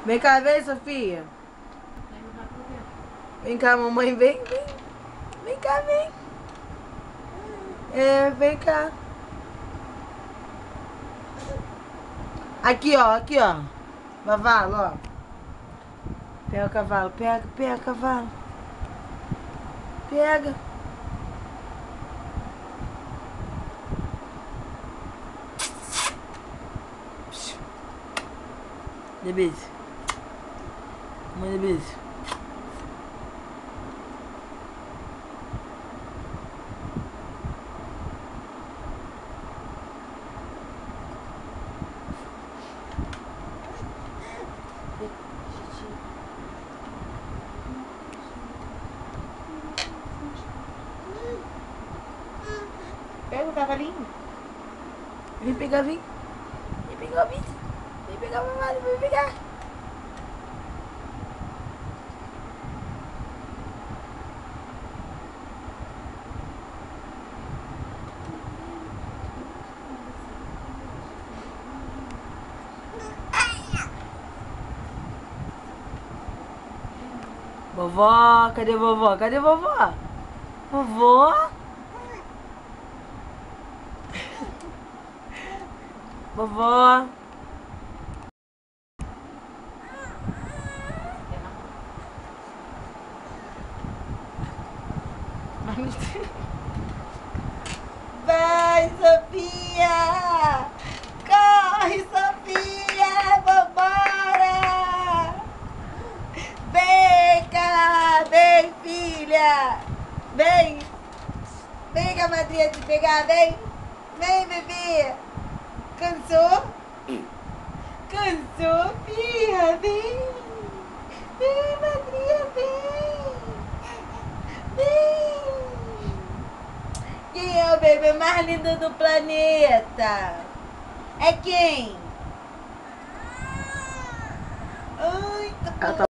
Vem cá, vem, Sofia. Vem cá, mamãe, vem, vem. Vem cá, vem. É, vem cá. Aqui, ó, aqui, ó. Cavalo, ó. Pega o cavalo, pega, pega o cavalo. Pega. Dê beijo. Mãe, dê beijo. Pega o cavalinho. Vem pegar, vem. Vem pegar o bicho. Vem pegar o mamado, vem pegar. Vovó, cadê vovó? Cadê vovó? Vovó? Vovó? Vai, Sofia! Corre, Sofia! Vambora! Vem cá! Vem, filha! Vem! Vem que a madrinha te pegar, vem! Vem, bebê! Cansou? Cansou, filha? Vem! Vem, madrinha, vem! Vem! Quem é o bebê mais lindo do planeta? É quem? Ai, tá